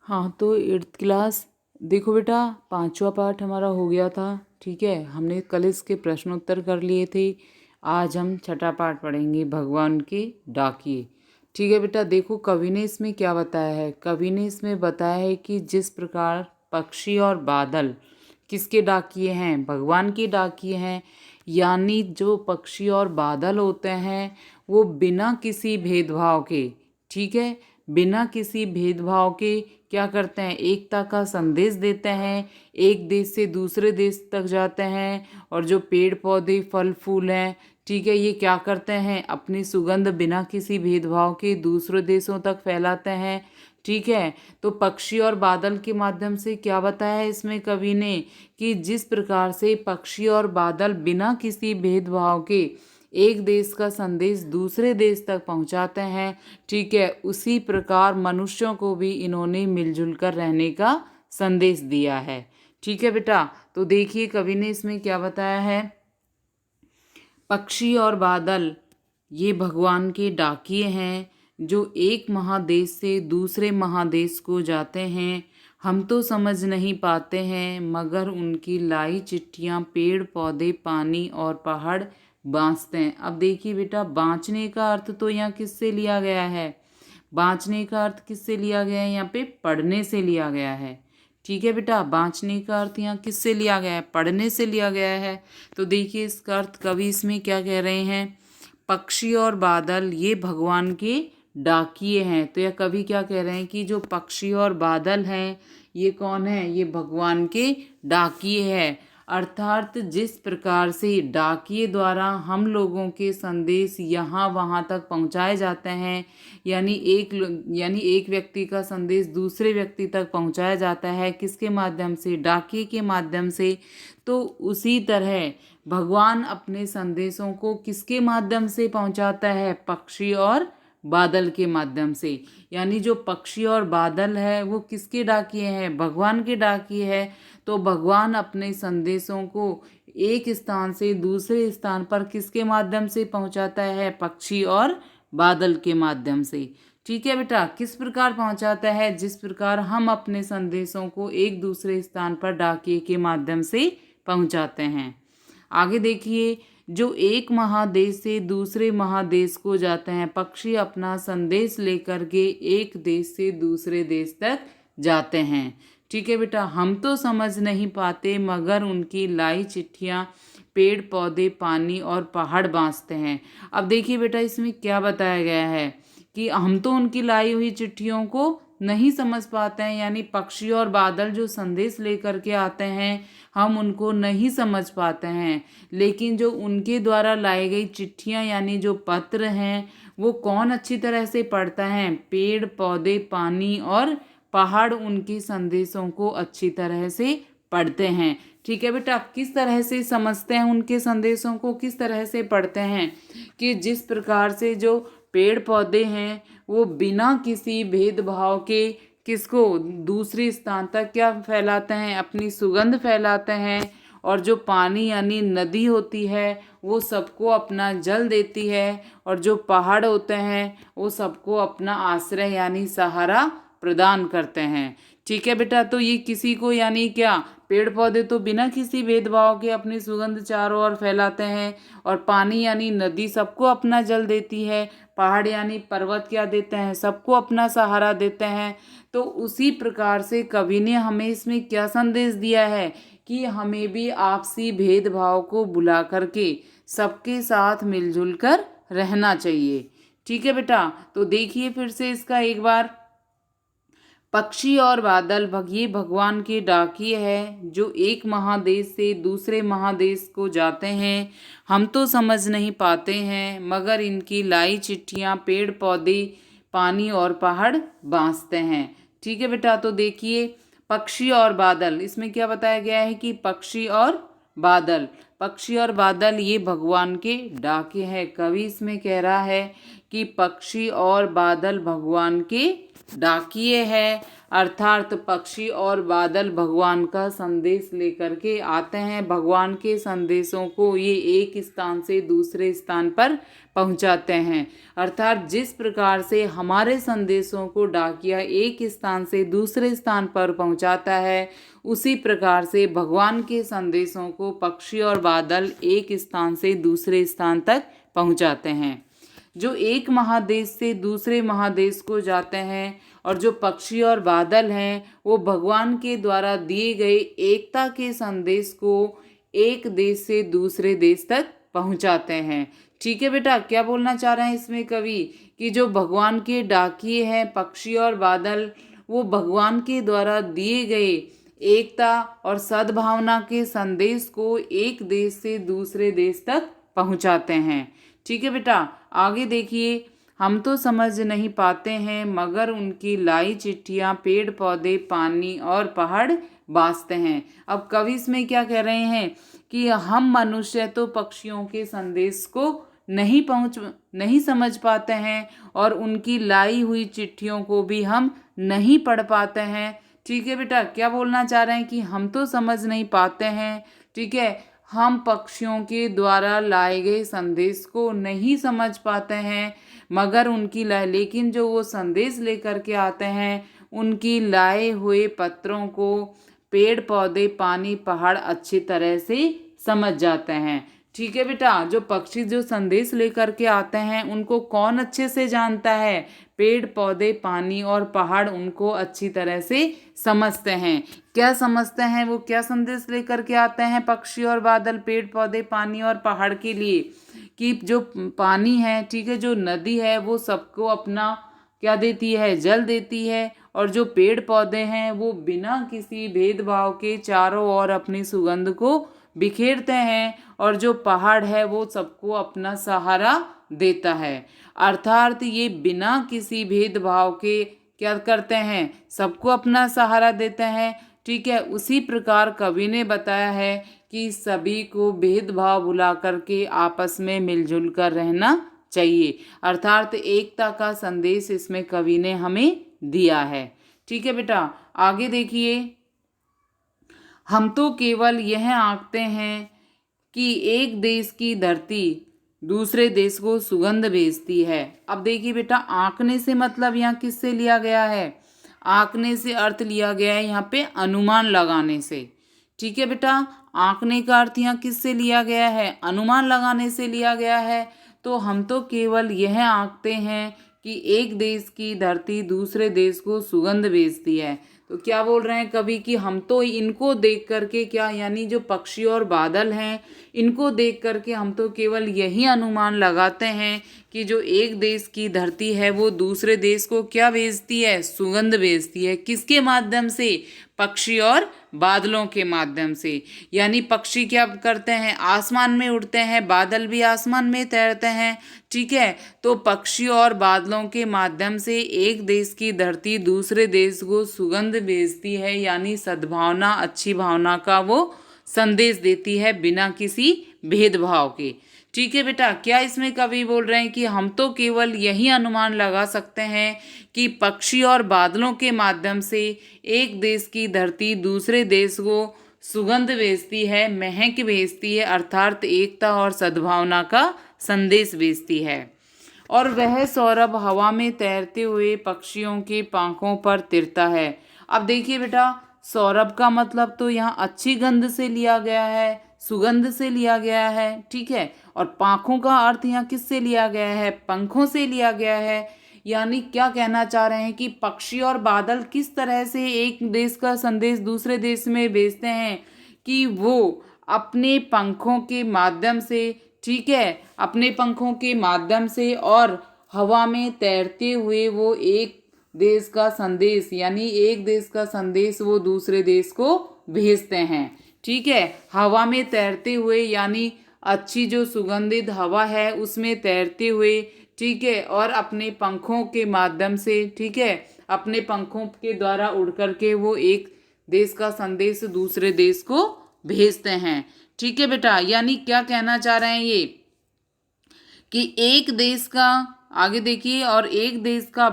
हाँ, तो 8th class देखो बेटा, 5वां पार्ट हमारा हो गया था। ठीक है, हमने कल इसके प्रश्न उत्तर कर लिए थे। आज हम छठा पार्ट पढ़ेंगे, भगवान के डाकिए। ठीक है बेटा, देखो कवि ने इसमें क्या बताया है। कवि ने इसमें बताया है कि जिस प्रकार पक्षी और बादल किसके डाकिए हैं, भगवान के डाकिए हैं। यानी जो पक्षी और बादल होते हैं वो बिना किसी भेदभाव के, ठीक है, बिना किसी भेदभाव के क्या करते हैं, एकता का संदेश देते हैं, एक देश से दूसरे देश तक जाते हैं। और जो पेड़ पौधे फल फूल हैं, ठीक है, ये क्या करते हैं, अपनी सुगंध बिना किसी भेदभाव के दूसरे देशों तक फैलाते हैं। ठीक है, तो पक्षी और बादल के माध्यम से क्या बताया है इसमें कवि ने, कि जिस प्रकार से पक्षी और बादल बिना किसी भेदभाव के एक देश का संदेश दूसरे देश तक पहुंचाते हैं, ठीक है, उसी प्रकार मनुष्यों को भी इन्होंने मिलजुल कर रहने का संदेश दिया है। ठीक है बेटा, तो देखिए कवि ने इसमें क्या बताया है। पक्षी और बादल ये भगवान के डाकिए हैं जो एक महादेश से दूसरे महादेश को जाते हैं। हम तो समझ नहीं पाते हैं मगर उनकी लाई चिट्ठियाँ पेड़ पौधे पानी और पहाड़ बाँचते हैं। अब देखिए बेटा, बाँचने का अर्थ तो यहाँ किससे लिया गया है, बाँचने का अर्थ किससे लिया गया है, यहाँ पे पढ़ने से लिया गया है। ठीक है बेटा, बाँचने का अर्थ यहाँ किससे लिया गया है, पढ़ने से लिया गया है। तो देखिए इसका अर्थ कवि इसमें क्या कह रहे हैं, पक्षी और बादल ये भगवान के डाकिए हैं। तो यह कवि क्या कह रहे हैं कि जो पक्षी और बादल हैं ये कौन है, ये भगवान के डाकिए हैं। अर्थात जिस प्रकार से डाकिए द्वारा हम लोगों के संदेश यहाँ वहाँ तक पहुँचाए जाते हैं, यानी एक व्यक्ति का संदेश दूसरे व्यक्ति तक पहुँचाया जाता है, किसके माध्यम से, डाकिए के माध्यम से। तो उसी तरह भगवान अपने संदेशों को किसके माध्यम से पहुँचाता है, पक्षी और बादल के माध्यम से। यानी जो पक्षी और बादल है वो किसके डाकिए हैं, भगवान के डाकिए हैं। तो भगवान अपने संदेशों को एक स्थान से दूसरे स्थान पर किसके माध्यम से पहुंचाता है, पक्षी और बादल के माध्यम से। ठीक है बेटा, किस प्रकार पहुंचाता है, जिस प्रकार हम अपने संदेशों को एक दूसरे स्थान पर डाकिए के माध्यम से पहुंचाते हैं। आगे देखिए, जो एक महादेश से दूसरे महादेश को जाते हैं, पक्षी अपना संदेश लेकर के एक देश से दूसरे देश तक जाते हैं। ठीक है बेटा, हम तो समझ नहीं पाते मगर उनकी लाई चिट्ठियाँ पेड़ पौधे पानी और पहाड़ बाँचते हैं। अब देखिए बेटा, इसमें क्या बताया गया है कि हम तो उनकी लाई हुई चिट्ठियों को नहीं समझ पाते हैं, यानी पक्षी और बादल जो संदेश लेकर के आते हैं हम उनको नहीं समझ पाते हैं। लेकिन जो उनके द्वारा लाई गई चिट्ठियाँ यानी जो पत्र हैं वो कौन अच्छी तरह से पढ़ता है, पेड़ पौधे पानी और पहाड़ उनके संदेशों को अच्छी तरह से पढ़ते हैं। ठीक है बेटा, किस तरह से समझते हैं उनके संदेशों को, किस तरह से पढ़ते हैं, कि जिस प्रकार से जो पेड़ पौधे हैं वो बिना किसी भेदभाव के किसको दूसरे स्थान तक क्या फैलाते हैं, अपनी सुगंध फैलाते हैं। और जो पानी यानी नदी होती है वो सबको अपना जल देती है। और जो पहाड़ होते हैं वो सबको अपना आश्रय यानी सहारा प्रदान करते हैं। ठीक है बेटा, तो ये किसी को यानी क्या, पेड़ पौधे तो बिना किसी भेदभाव के अपनी सुगंध चारों ओर फैलाते हैं। और पानी यानी नदी सबको अपना जल देती है। पहाड़ यानी पर्वत क्या देते हैं, सबको अपना सहारा देते हैं। तो उसी प्रकार से कवि ने हमें इसमें क्या संदेश दिया है कि हमें भी आपसी भेदभाव को भुला करके सबके साथ मिलजुल कर रहना चाहिए। ठीक है बेटा, तो देखिए फिर से इसका एक बार, पक्षी और बादल ये भगवान के डाकिए हैं जो एक महादेश से दूसरे महादेश को जाते हैं। हम तो समझ नहीं पाते हैं मगर इनकी लाई चिट्ठियाँ पेड़ पौधे पानी और पहाड़ बाँचते हैं। ठीक है बेटा, तो देखिए पक्षी और बादल, इसमें क्या बताया गया है कि पक्षी और बादल, पक्षी और बादल ये भगवान के डाके हैं। कवि इसमें कह रहा है कि पक्षी और बादल भगवान के डाकिये है, अर्थात पक्षी और बादल भगवान का संदेश लेकर के आते हैं। भगवान के संदेशों को ये एक स्थान से दूसरे स्थान पर पहुंचाते हैं। अर्थात जिस प्रकार से हमारे संदेशों को डाकिया एक स्थान से दूसरे स्थान पर पहुंचाता है, उसी प्रकार से भगवान के संदेशों को पक्षी और बादल एक स्थान से दूसरे स्थान तक पहुंचाते हैं। जो एक महादेश से दूसरे महादेश को जाते हैं, और जो पक्षी और बादल हैं वो भगवान के द्वारा दिए गए एकता के संदेश को एक देश से दूसरे देश तक पहुंचाते हैं। ठीक है बेटा, क्या बोलना चाह रहे हैं इसमें कवि कि जो भगवान के डाकिये हैं पक्षी और बादल, वो भगवान के द्वारा दिए गए एकता और सद्भावना के संदेश को एक देश से दूसरे देश तक पहुंचाते हैं। ठीक है बेटा, आगे देखिए। हम तो समझ नहीं पाते हैं मगर उनकी लाई चिट्ठियाँ पेड़ पौधे पानी और पहाड़ बाँसते हैं। अब कवि इसमें क्या कह रहे हैं कि हम मनुष्य तो पक्षियों के संदेश को नहीं समझ पाते हैं, और उनकी लाई हुई चिट्ठियों को भी हम नहीं पढ़ पाते हैं। ठीक है बेटा, क्या बोलना चाह रहे हैं कि हम तो समझ नहीं पाते हैं, ठीक है, हम पक्षियों के द्वारा लाए गए संदेश को नहीं समझ पाते हैं, मगर लेकिन जो वो संदेश लेकर के आते हैं, उनकी लाए हुए पत्रों को पेड़ पौधे पानी पहाड़ अच्छी तरह से समझ जाते हैं। ठीक है बेटा, जो पक्षी जो संदेश लेकर के आते हैं उनको कौन अच्छे से जानता है? पेड़ पौधे पानी और पहाड़ उनको अच्छी तरह से समझते हैं। क्या समझते हैं वो? क्या संदेश लेकर के आते हैं पक्षी और बादल पेड़ पौधे पानी और पहाड़ के लिए? कि जो पानी है, ठीक है, जो नदी है वो सबको अपना क्या देती है? जल देती है। और जो पेड़ पौधे हैं वो बिना किसी भेदभाव के चारों ओर अपनी सुगंध को बिखेरते हैं। और जो पहाड़ है वो सबको अपना सहारा देता है। अर्थात ये बिना किसी भेदभाव के क्या करते हैं? सबको अपना सहारा देते हैं। ठीक है, उसी प्रकार कवि ने बताया है कि सभी को भेदभाव भुला करके आपस में मिलजुल कर रहना चाहिए। अर्थात एकता का संदेश इसमें कवि ने हमें दिया है। ठीक है बेटा, आगे देखिए। हम तो केवल यह आंकते हैं कि एक देश की धरती दूसरे देश को सुगंध भेजती है। अब देखिए बेटा, आंकने से मतलब यहाँ किससे लिया गया है? आंकने से अर्थ लिया गया है यहाँ पे अनुमान लगाने से। ठीक है बेटा, आंकने का अर्थ यहाँ किससे लिया गया है? अनुमान लगाने से लिया गया है। तो हम तो केवल यह आंकते हैं कि एक देश की धरती दूसरे देश को सुगंध भेजती है। तो क्या बोल रहे हैं कवि कि हम तो इनको देख करके, क्या यानी जो पक्षी और बादल हैं इनको देख करके हम तो केवल यही अनुमान लगाते हैं कि जो एक देश की धरती है वो दूसरे देश को क्या भेजती है? सुगंध भेजती है। किसके माध्यम से? पक्षी और बादलों के माध्यम से। यानी पक्षी क्या करते हैं? आसमान में उड़ते हैं, बादल भी आसमान में तैरते हैं। ठीक है, तो पक्षी और बादलों के माध्यम से एक देश की धरती दूसरे देश को सुगंध भेजती है, यानी सद्भावना अच्छी भावना का वो संदेश देती है बिना किसी भेदभाव के। ठीक है बेटा, क्या इसमें कवि बोल रहे हैं कि हम तो केवल यही अनुमान लगा सकते हैं कि पक्षी और बादलों के माध्यम से एक देश की धरती दूसरे देश को सुगंध भेजती है, महक भेजती है, अर्थात एकता और सद्भावना का संदेश भेजती है। और वह सौरभ हवा में तैरते हुए पक्षियों के पंखों पर तिरता है। अब देखिए बेटा, सौरभ का मतलब तो यहाँ अच्छी गंध से लिया गया है, सुगंध से लिया गया है। ठीक है, और पंखों का अर्थ यहाँ किससे लिया गया है? पंखों से लिया गया है। यानी क्या कहना चाह रहे हैं कि पक्षी और बादल किस तरह से एक देश का संदेश दूसरे देश में भेजते हैं कि वो अपने पंखों के माध्यम से, ठीक है, अपने पंखों के माध्यम से और हवा में तैरते हुए वो एक देश का संदेश, यानी एक देश का संदेश वो दूसरे देश को भेजते हैं। ठीक है, हवा में तैरते हुए यानी अच्छी जो सुगंधित हवा है उसमें तैरते हुए, ठीक है, और अपने पंखों के माध्यम से, ठीक है, अपने पंखों के द्वारा उड़ करके वो एक देश का संदेश दूसरे देश को भेजते हैं। ठीक है बेटा, यानी क्या कहना चाह रहे हैं ये कि एक देश का आगे देखिए, और एक देश का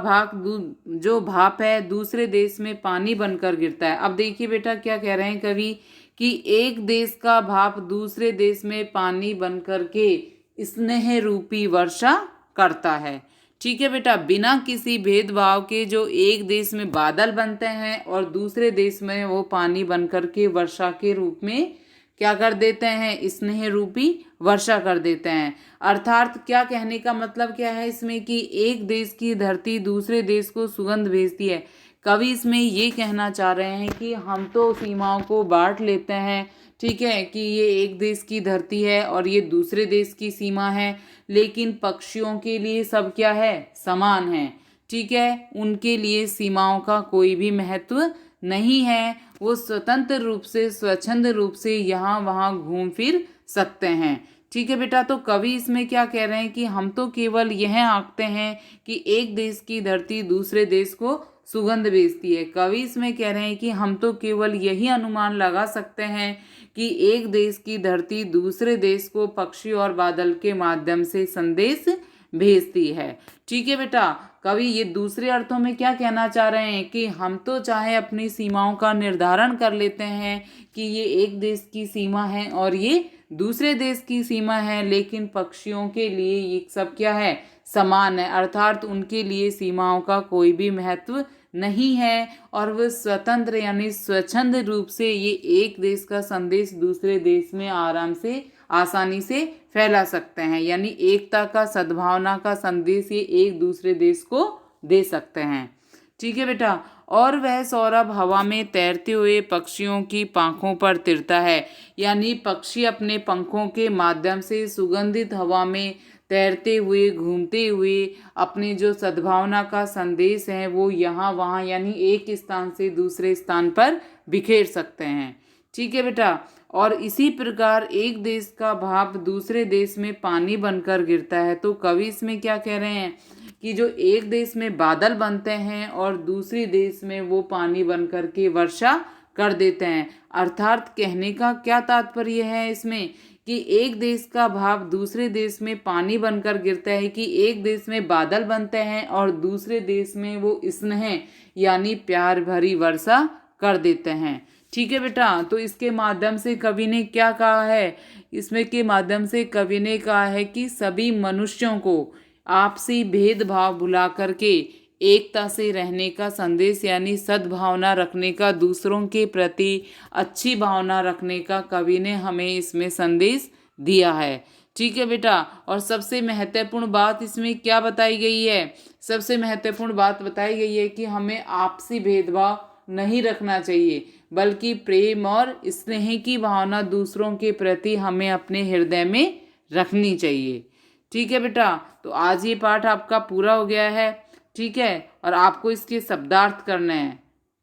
जो भाप है दूसरे देश में पानी बनकर गिरता है। अब देखिए बेटा क्या कह रहे हैं कवि कि एक देश का भाप दूसरे देश में पानी बनकर के स्नेह रूपी वर्षा करता है। ठीक है बेटा, बिना किसी भेदभाव के जो एक देश में बादल बनते हैं और दूसरे देश में वो पानी बनकर के वर्षा के रूप में क्या कर देते हैं, स्नेह रूपी वर्षा कर देते हैं। अर्थात क्या कहने का मतलब क्या है इसमें कि एक देश की धरती दूसरे देश को सुगंध भेजती है। कवि इसमें ये कहना चाह रहे हैं कि हम तो सीमाओं को बांट लेते हैं, ठीक है, कि ये एक देश की धरती है और ये दूसरे देश की सीमा है, लेकिन पक्षियों के लिए सब क्या है, समान है। ठीक है, उनके लिए सीमाओं का कोई भी महत्व नहीं है, वो स्वतंत्र रूप से स्वच्छंद रूप से यहाँ वहाँ घूम फिर सकते हैं। ठीक है बेटा, तो कवि इसमें क्या कह रहे हैं कि हम तो केवल यह आंकते हैं कि एक देश की धरती दूसरे देश को सुगंध भेजती है। कवि इसमें कह रहे हैं कि हम तो केवल यही अनुमान लगा सकते हैं कि एक देश की धरती दूसरे देश को पक्षी और बादल के माध्यम से संदेश भेजती है। ठीक है बेटा, कवि ये दूसरे अर्थों में क्या कहना चाह रहे हैं कि हम तो चाहे अपनी सीमाओं का निर्धारण कर लेते हैं कि ये एक देश की सीमा है और ये दूसरे देश की सीमा है, लेकिन पक्षियों के लिए ये सब क्या है, समान है। अर्थात उनके लिए सीमाओं का कोई भी महत्व नहीं है और वह स्वतंत्र यानी स्वच्छंद रूप से ये एक देश का संदेश दूसरे देश में आराम से आसानी से फैला सकते हैं, यानी एकता का सद्भावना का संदेश ये एक दूसरे देश को दे सकते हैं। ठीक है बेटा, और वह सौरभ हवा में तैरते हुए पक्षियों की पंखों पर तिरता है, यानी पक्षी अपने पंखों के माध्यम से सुगंधित हवा में तैरते हुए घूमते हुए अपने जो सद्भावना का संदेश है वो यहाँ वहाँ यानी एक स्थान से दूसरे स्थान पर बिखेर सकते हैं। ठीक है बेटा, और इसी प्रकार एक देश का भाप दूसरे देश में पानी बनकर गिरता है। तो कवि इसमें क्या कह रहे हैं कि जो एक देश में बादल बनते हैं और दूसरे देश में वो पानी बनकर के वर्षा कर देते हैं। अर्थात कहने का क्या तात्पर्य है इसमें कि एक देश का भाप दूसरे देश में पानी बनकर गिरता है, कि एक देश में बादल बनते हैं और दूसरे देश में वो स्नेह यानी प्यार भरी वर्षा कर देते हैं। ठीक है बेटा, तो इसके माध्यम से कवि ने क्या कहा है, इसमें के माध्यम से कवि ने कहा है कि सभी मनुष्यों को आपसी भेदभाव भुला करके एकता से रहने का संदेश यानी सद्भावना रखने का, दूसरों के प्रति अच्छी भावना रखने का कवि ने हमें इसमें संदेश दिया है। ठीक है बेटा, और सबसे महत्वपूर्ण बात इसमें क्या बताई गई है, सबसे महत्वपूर्ण बात बताई गई है कि हमें आपसी भेदभाव नहीं रखना चाहिए, बल्कि प्रेम और स्नेह की भावना दूसरों के प्रति हमें अपने हृदय में रखनी चाहिए। ठीक है बेटा, तो आज ये पाठ आपका पूरा हो गया है। ठीक है, और आपको इसके शब्दार्थ करने हैं।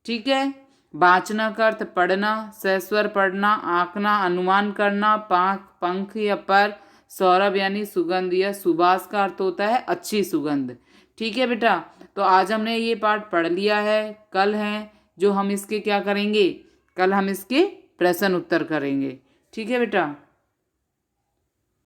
ठीक है, बाँचना का अर्थ पढ़ना, सस्वर पढ़ना, आंकना, अनुमान करना, पंख या पर, सौरभ यानी सुगंध या सुबास का अर्थ होता है अच्छी सुगंध। ठीक है बेटा, तो आज हमने ये पाठ पढ़ लिया है। कल है जो हम इसके क्या करेंगे, कल हम इसके प्रश्न उत्तर करेंगे। ठीक है बेटा।